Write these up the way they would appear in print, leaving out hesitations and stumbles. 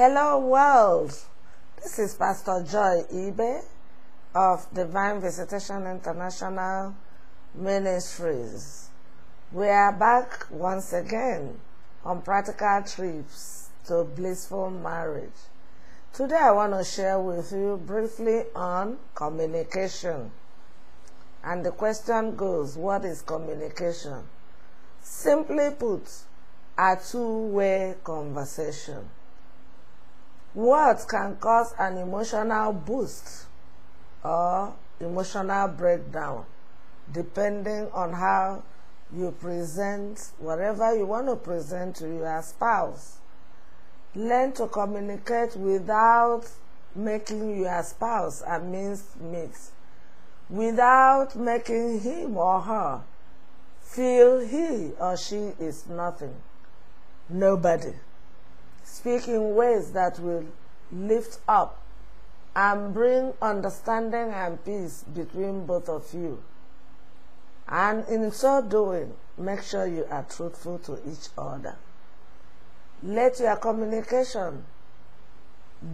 Hello world, this is Pastor Joy Ibe of Divine Visitation International Ministries. We are back once again on practical trips to blissful marriage. Today I want to share with you briefly on communication. And the question goes, what is communication? Simply put, a two-way conversation. Words can cause an emotional boost or emotional breakdown, depending on how you present whatever you want to present to your spouse. Learn to communicate without making your spouse a minced meat, without making him or her feel he or she is nothing, nobody. Speak in ways that will lift up and bring understanding and peace between both of you. And in so doing, make sure you are truthful to each other. Let your communication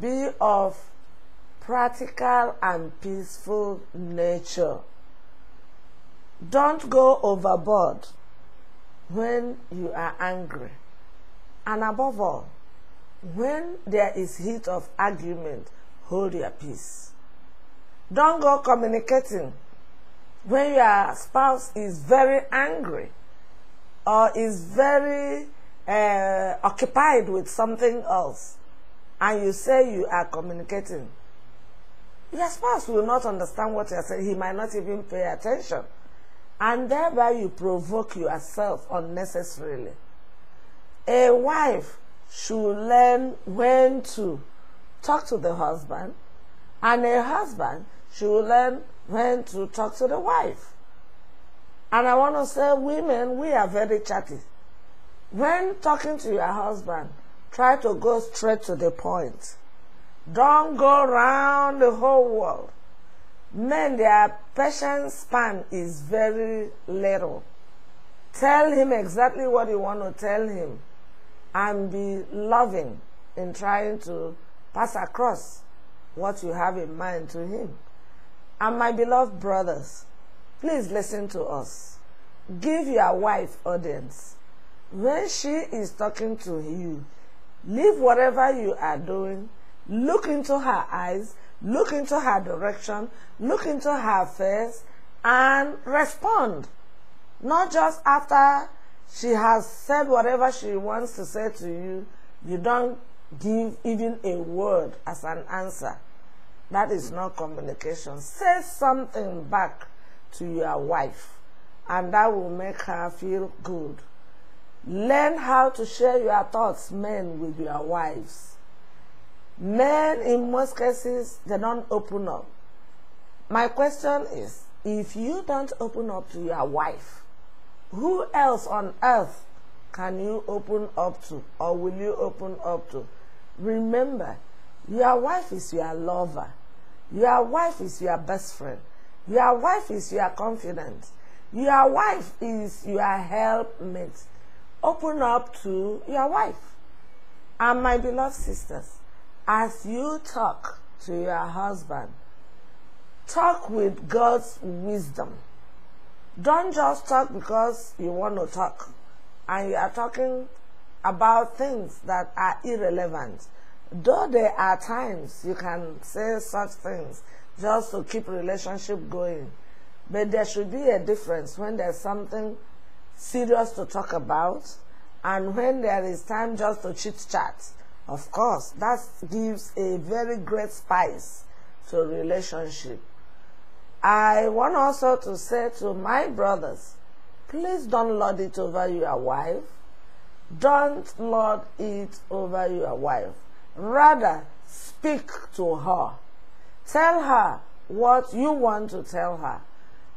be of practical and peaceful nature. Don't go overboard when you are angry. And above all, when there is heat of argument, hold your peace. Don't go communicating when your spouse is very angry or is very occupied with something else, and you say you are communicating. Your spouse will not understand what you are saying. He might not even pay attention. And thereby you provoke yourself unnecessarily. A wife should learn when to talk to the husband, and a husband should learn when to talk to the wife. And I want to say, women, we are very chatty. When talking to your husband, try to go straight to the point. Don't go around the whole world. Men, their patience span is very little. Tell him exactly what you want to tell him, and be loving in trying to pass across what you have in mind to him. And my beloved brothers, please listen to us. Give your wife audience. When she is talking to you, leave whatever you are doing, look into her eyes, look into her direction, look into her face, and respond. Not just after she has said whatever she wants to say to you, you don't give even a word as an answer. That is not communication. Say something back to your wife, and that will make her feel good. Learn how to share your thoughts, men, with your wives. Men, in most cases, they don't open up. My question is, if you don't open up to your wife, who else on earth can you open up to, or will you open up to? Remember, your wife is your lover. Your wife is your best friend. Your wife is your confidant. Your wife is your helpmate. Open up to your wife. And my beloved sisters, as you talk to your husband, talk with God's wisdom. Don't just talk because you want to talk, and you are talking about things that are irrelevant. Though there are times you can say such things just to keep relationship going, but there should be a difference when there's something serious to talk about and when there is time just to chit-chat. Of course, that gives a very great spice to a relationship. I want also to say to my brothers, please don't lord it over your wife. Don't lord it over your wife. Rather, speak to her. Tell her what you want to tell her,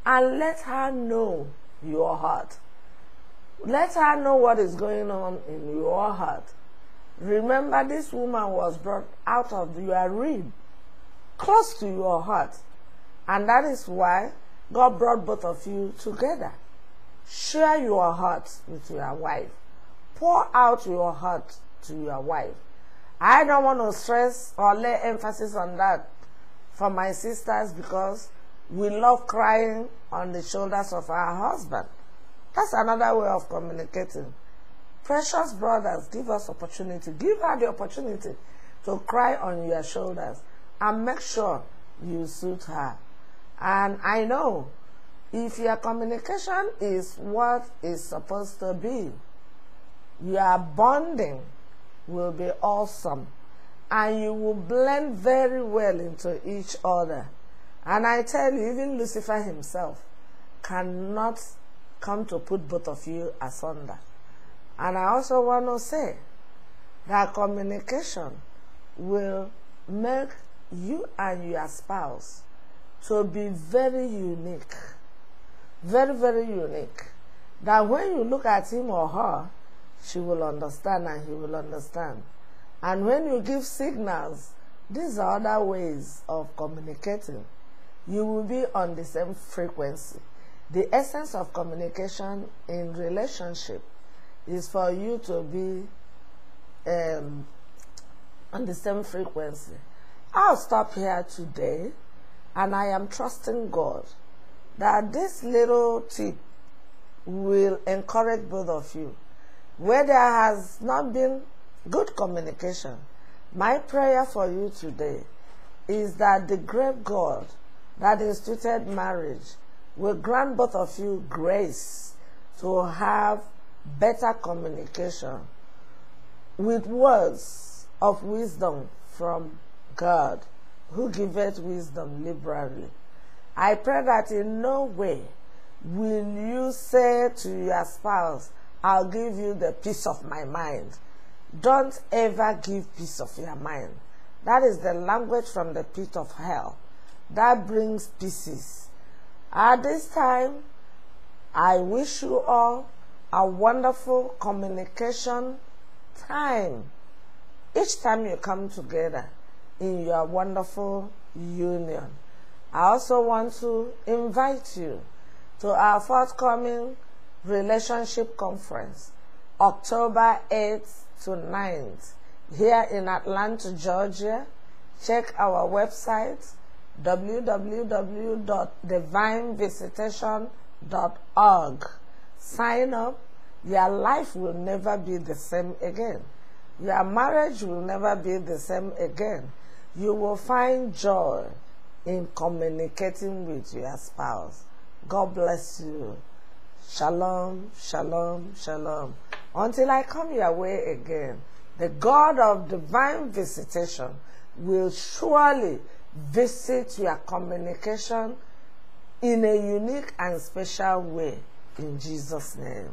and let her know your heart. Let her know what is going on in your heart. Remember, this woman was brought out of your rib, close to your heart. And that is why God brought both of you together. Share your heart with your wife. Pour out your heart to your wife. I don't want to stress or lay emphasis on that for my sisters because we love crying on the shoulders of our husband. That's another way of communicating. Precious brothers, give us opportunity. Give her the opportunity to cry on your shoulders and make sure you suit her. And I know if your communication is what is supposed to be, your bonding will be awesome and you will blend very well into each other. And I tell you, even Lucifer himself cannot come to put both of you asunder. And I also want to say that communication will make you and your spouse to be very unique. Very, very unique. That when you look at him or her, she will understand and he will understand. And when you give signals, these are other ways of communicating. You will be on the same frequency. The essence of communication in relationship is for you to be on the same frequency. I'll stop here today, and I am trusting God that this little tip will encourage both of you. Where there has not been good communication, my prayer for you today is that the great God that instituted marriage will grant both of you grace to have better communication with words of wisdom from God, who giveth wisdom liberally. I pray that in no way will you say to your spouse, I'll give you the peace of my mind. Don't ever give peace of your mind. That is the language from the pit of hell. That brings pieces. At this time, I wish you all a wonderful communication time. Each time you come together in your wonderful union. I also want to invite you to our forthcoming relationship conference, October 8th to 9th, here in Atlanta, Georgia. Check our website, www.divinevisitation.org. Sign up. Your life will never be the same again. Your marriage will never be the same again. You will find joy in communicating with your spouse. God bless you. Shalom, shalom, shalom. Until I come your way again, the God of divine visitation will surely visit your communication in a unique and special way. In Jesus' name.